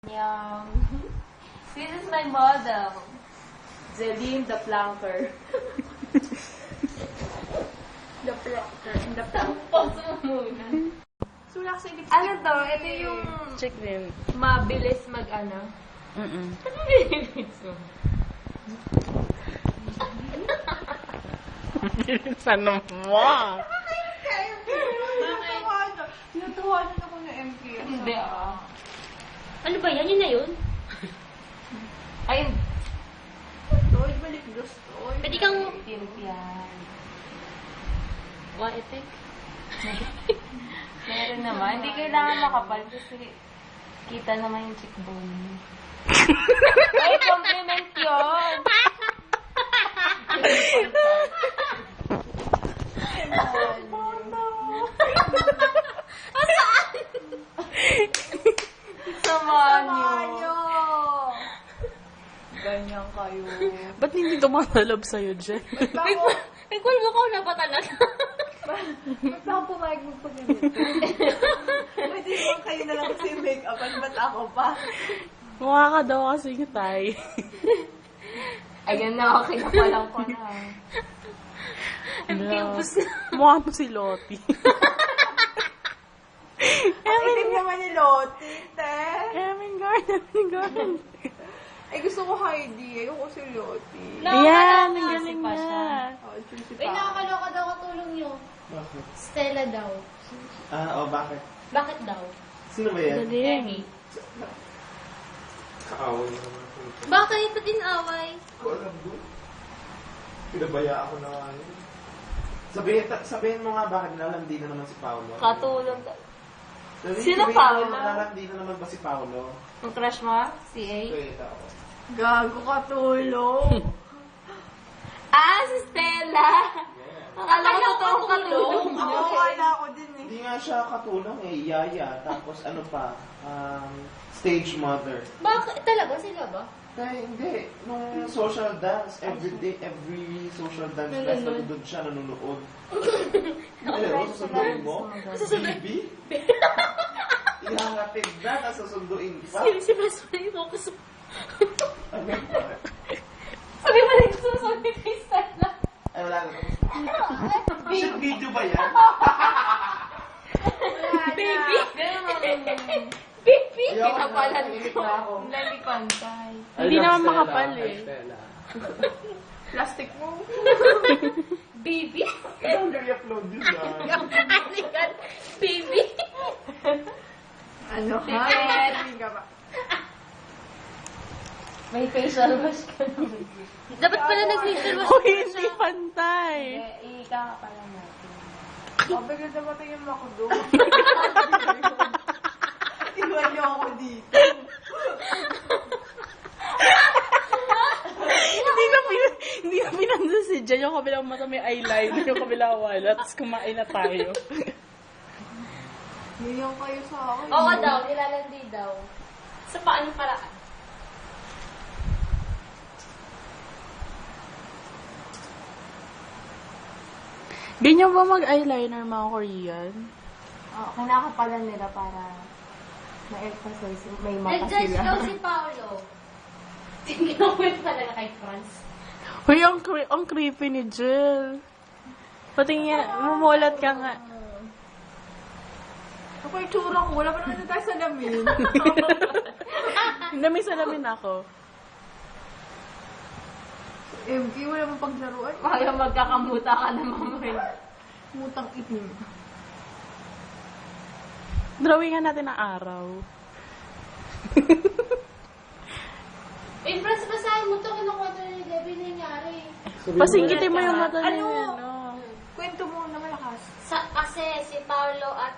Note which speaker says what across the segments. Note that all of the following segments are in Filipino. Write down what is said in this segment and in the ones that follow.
Speaker 1: Yum. This is my model.
Speaker 2: Zeline the Planker.
Speaker 1: The proctor. The proctor muna.
Speaker 2: Sulak sa lipstick.
Speaker 1: Ano to? Ito yung
Speaker 3: Check din.
Speaker 1: mabilis mag-ano. Ano nililis mo?
Speaker 3: Sana mo?
Speaker 2: Natuhanan ako ng MK.
Speaker 1: Hindi ah.
Speaker 4: Ano ba yan? Yun na yun?
Speaker 1: Ay,
Speaker 2: Toy, balik gusto.
Speaker 4: Pwede kang...
Speaker 1: yan.
Speaker 4: What epic?
Speaker 1: Meron naman. Hindi kailangan makapal kasi kita naman yung cheekbone. Ay, compliment yun! Samahan nyo.
Speaker 2: Ganyan kayo.
Speaker 3: Ba't hindi tumatalab sa'yo, Jen?
Speaker 4: May kulbo ko na ba talaga?
Speaker 2: Ba't ako pumayag magpaganito? Pwede naman kayo na lang kasi yung make-up. Ano ba't ako pa?
Speaker 3: Mukha ka daw kasi tay.
Speaker 1: Ayun na, kinapalang ko na.
Speaker 4: Pupus na.
Speaker 3: Mukha mo si Lottie.
Speaker 2: Ang itim naman ni Lottie, te.
Speaker 3: Emin Garden.
Speaker 2: Ay, gusto ko Heidi. Ayoko si Lottie.
Speaker 3: Yan, ang
Speaker 1: Kasi
Speaker 3: galing
Speaker 1: pa
Speaker 3: na.
Speaker 1: siya.
Speaker 2: Oh, choosy
Speaker 4: Uy,
Speaker 2: pa.
Speaker 4: nakakaloka daw katulong nyo.
Speaker 5: Bakit?
Speaker 4: Stella daw.
Speaker 5: Bakit?
Speaker 4: Bakit daw?
Speaker 5: Sino ba yan?
Speaker 3: Galing.
Speaker 5: Kaaway naman ako.
Speaker 4: Bakit? Ba't din away?
Speaker 5: Ko alam doon. Pinabaya ako na ano. Sabihin mo nga bakit nalalandi na naman si Paolo.
Speaker 1: Katulong.
Speaker 5: Sabihin
Speaker 1: Sino
Speaker 5: mo,
Speaker 1: Paolo?
Speaker 5: nalalandi na naman ba si Paolo?
Speaker 1: Yung crush mo? Si A?
Speaker 5: Wait ako.
Speaker 2: Gago ka, tulong.
Speaker 1: Ah, si Stella! Akala ko totoong katulong.
Speaker 2: Ako, kala ko din eh.
Speaker 5: Hindi nga siya katulong eh, yaya. Tapos ano pa, stage mother.
Speaker 4: Bakit? Talaga? Sila ba?
Speaker 5: Kaya hindi, nung social dance, every social dance class, nanonood siya, nanonood. Pero, susunduin mo? Baby? Ihangatid na, tapos susunduin pa.
Speaker 4: Si Basmani mo gusto.
Speaker 5: Ano ba?
Speaker 1: Sabi mo lang susunod kay Stella.
Speaker 5: Ay, wala na. Shit video ba yan?
Speaker 4: Baby!
Speaker 1: Ganun
Speaker 4: Baby!
Speaker 5: Ayoko na,
Speaker 1: Pinapalan
Speaker 5: naiinip
Speaker 1: ko.
Speaker 5: na ako.
Speaker 1: Lali pantay.
Speaker 3: Hindi naman makapal eh.
Speaker 2: Plastic mo.
Speaker 4: Baby!
Speaker 5: Kailangan i-upload yun ah.
Speaker 4: Alikan! Baby!
Speaker 2: Ano ka?
Speaker 1: Ticket.
Speaker 2: Hindi ka ba?
Speaker 1: May facial wash ka naman.
Speaker 4: Dapat pala nag-facial wash
Speaker 3: Uy,
Speaker 4: ko
Speaker 3: hindi
Speaker 4: siya.
Speaker 3: pantay.
Speaker 1: Ikakapala natin.
Speaker 2: Mabig na dapat yung makudo. Iwan niyo ako dito.
Speaker 3: Hindi na pinansin si Jen. Yung kabilang mata may eyeliner, yung kabilang wala. Tapos kumain na tayo.
Speaker 2: Ngayon kayo sa akin.
Speaker 4: Oo daw, nilalandi daw. Sa paano paraan?
Speaker 3: Ganyan ba mag-eyeliner mga Korean?
Speaker 1: Oh, kinakapalan nila para ma-emphasize may mata
Speaker 4: Nag-judge daw
Speaker 1: sila.
Speaker 4: si Paolo. Ginakwit pala na kay Franz.
Speaker 3: Uy, ang creepy ni Jill. Pati nga, mumulat ka nga.
Speaker 2: Ako yung tsura ko. Wala pa naman tayo sa lamin.
Speaker 3: Hindi, may salamin ako.
Speaker 2: MK, wala mo paglaruan.
Speaker 1: Kaya magkakamuta ka na mamay.
Speaker 2: Mutang itim.
Speaker 3: Drawingan natin ng araw.
Speaker 4: Eh, Franz, basahin mo to. Kinukwento ni Debbie nangyari.
Speaker 3: Pasinggitin mo yung mata niya.
Speaker 2: Ano?
Speaker 3: No?
Speaker 2: Kwento mo na malakas.
Speaker 4: Kasi si Paolo at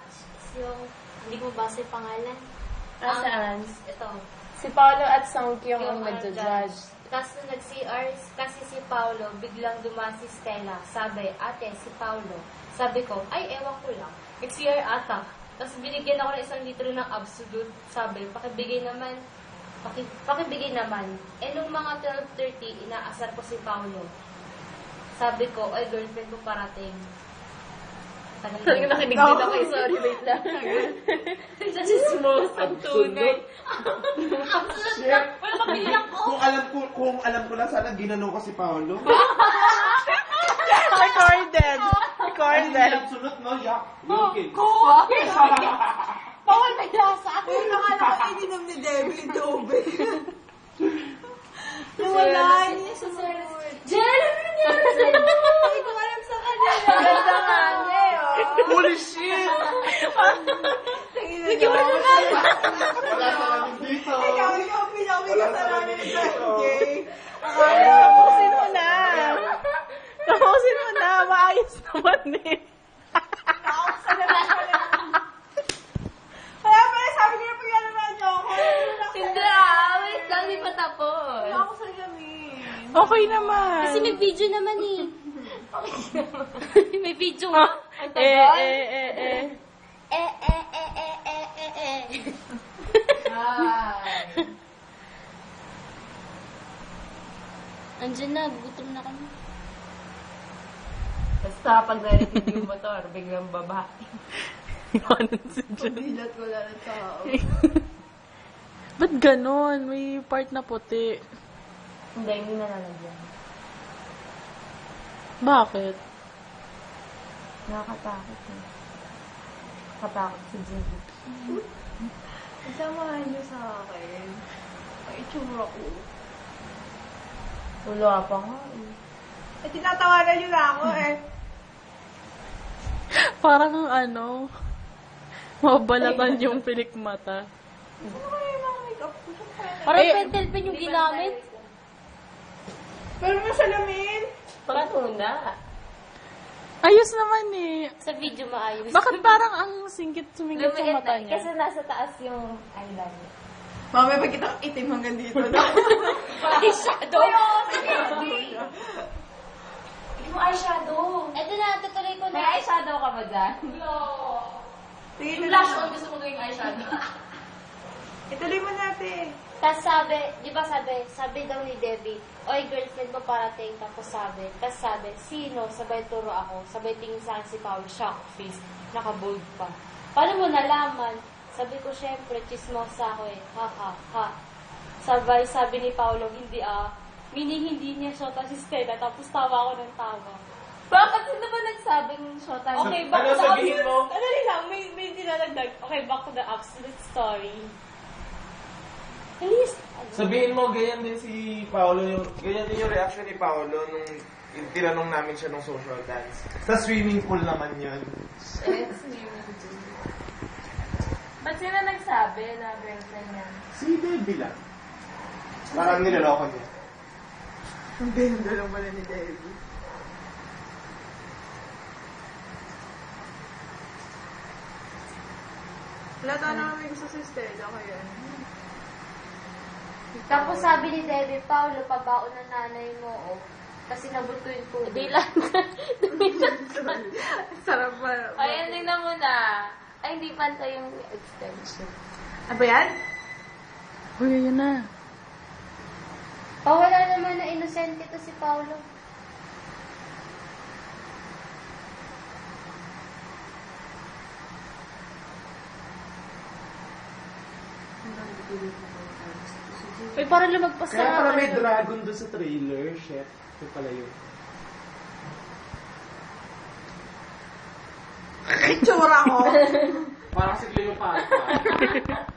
Speaker 4: yung... Hindi ko basa yung pangalan.
Speaker 1: Saan?
Speaker 4: Ito.
Speaker 1: Si Paolo at Songkyung ang
Speaker 4: Yung
Speaker 1: nagja-judge.
Speaker 4: Tapos nung nag-CR, kasi si Paolo, biglang dumaan si Stella. Sabi, ate, si Paolo. Sabi ko, ay, ewan ko lang. Nag-CR ata. Tapos binigyan ako ng 1 litro ng Absolute. Sabi, pakibigay naman. Pakibigay naman. Eh, nung mga 12:30, inaasar ko si Paolo. Sabi ko, ay, girlfriend ko parating.
Speaker 1: Talagang nakinig din ako. Sorry, wait lang. Just smooth ang tunay.
Speaker 5: Shit! Kung alam ko lang, sana ginanong ko si Paolo.
Speaker 3: Recorded.
Speaker 5: Ay,
Speaker 3: Recorded.
Speaker 5: absolute, no? Yak. Okay.
Speaker 1: Bawal may lasa.
Speaker 2: Uy, nakala ko ininom ni Debbie yung tubig. Nawala niya sa mood.
Speaker 4: Jen, ano nangyari sa'yo?
Speaker 2: Hindi ko alam sa kanya. Ganda nga niya eh, oh.
Speaker 5: Holy shit!
Speaker 2: Tingin na niya.
Speaker 5: Wala sa namin dito.
Speaker 2: Ikaw pinakabigas sa namin sa Jay.
Speaker 3: Tapusin mo na. Tapusin mo na. Maayos naman eh.
Speaker 2: Sa naman pala. Kaya pala sabi ko na pagkalaman niyo ako.
Speaker 4: Hindi wait lang, di pa tapos.
Speaker 2: Wala ako sa yamin.
Speaker 3: Okay naman.
Speaker 4: Kasi may video naman eh. May video. Ang tagal.
Speaker 3: Eh.
Speaker 4: Andiyan na, gutom na kami.
Speaker 1: Basta pag narinig yung motor, biglang baba.
Speaker 3: Ganon si Jen.
Speaker 2: Dilat wala ng tao.
Speaker 3: Ba't ganon? May part na puti.
Speaker 1: Hindi, hindi na lalagyan.
Speaker 3: Bakit?
Speaker 1: Nakakatakot eh. Nakatakot si Jinky.
Speaker 2: Isamahan niyo sa akin. Ang itsura ko.
Speaker 1: Wala pa nga eh.
Speaker 2: Eh, tinatawanan niyo na ako eh.
Speaker 3: Parang mabalatan yung pilik mata.
Speaker 2: Ano kaya yung mga makeup ko?
Speaker 4: Parang
Speaker 3: Eh,
Speaker 4: pentel pen yung ginamit.
Speaker 2: Pero mo salamin.
Speaker 1: Pagtunda.
Speaker 3: Ayos naman eh.
Speaker 4: Sa video maayos.
Speaker 3: Bakit parang ang singkit sumingit sa
Speaker 1: Lumiit
Speaker 3: mata
Speaker 1: na.
Speaker 3: niya?
Speaker 1: Kasi nasa taas yung eyeliner.
Speaker 2: Mamaya pag kitang itim hanggang dito na.
Speaker 4: Eyeshadow.
Speaker 1: Yung eyeshadow.
Speaker 4: Eto na, tutuloy ko
Speaker 1: May
Speaker 4: na.
Speaker 1: eyeshadow ka ba dyan?
Speaker 2: Tingin
Speaker 1: Yung
Speaker 2: na
Speaker 1: blush on, gusto mo gawing eyeshadow.
Speaker 2: Ituloy mo natin.
Speaker 4: Tapos sabi, di ba sabi daw ni Debbie, oy, girlfriend mo parating. Tapos sabi, sino? Sabay turo ako. Sabay tingin sa akin si Paul, shock face. Nakabold pa. Paano mo nalaman? Sabi ko, syempre, chismosa ako eh. Ha, ha, ha. Sabay, sabi ni Paolo, hindi hindi niya shota si Stella. Tapos tawa ako ng tawa.
Speaker 1: Bakit sino ba nagsabing shota?
Speaker 4: Okay, back
Speaker 5: Ano
Speaker 4: to the
Speaker 5: sabihin mo?
Speaker 4: Dali lang, may dinadagdag. Okay, back to the absolute story. Please.
Speaker 5: Sabihin mo, ganyan din si Paolo, ganyan din yung reaction ni Paolo nung tinanong namin siya ng social dance. Sa swimming pool naman yun.
Speaker 1: Ba't sino nagsabi na girlfriend niya?
Speaker 5: Si Debbie lang. Parang niloloko niya.
Speaker 2: Ang ganda lang pala ni Debbie. Lata na kami gusto si Stella kaya.
Speaker 4: Tapos sabi ni Debbie, Paolo, pabaon ng nanay mo, oh. Kasi nabuto yung tubig. Di lang.
Speaker 2: Sarap pa.
Speaker 1: Ay, tingnan mo na. Ay, hindi pantay yung extension.
Speaker 2: Ano ba yan?
Speaker 3: Uy, ayun na.
Speaker 4: Wala naman na inosente to si Paolo. Uy, parang lumagpas
Speaker 5: Kaya
Speaker 4: na
Speaker 5: pala
Speaker 4: ako.
Speaker 5: may dragon doon sa trailer. Shit. Ito pala yun.
Speaker 2: Itsura ko.
Speaker 5: Parang si Cleopatra.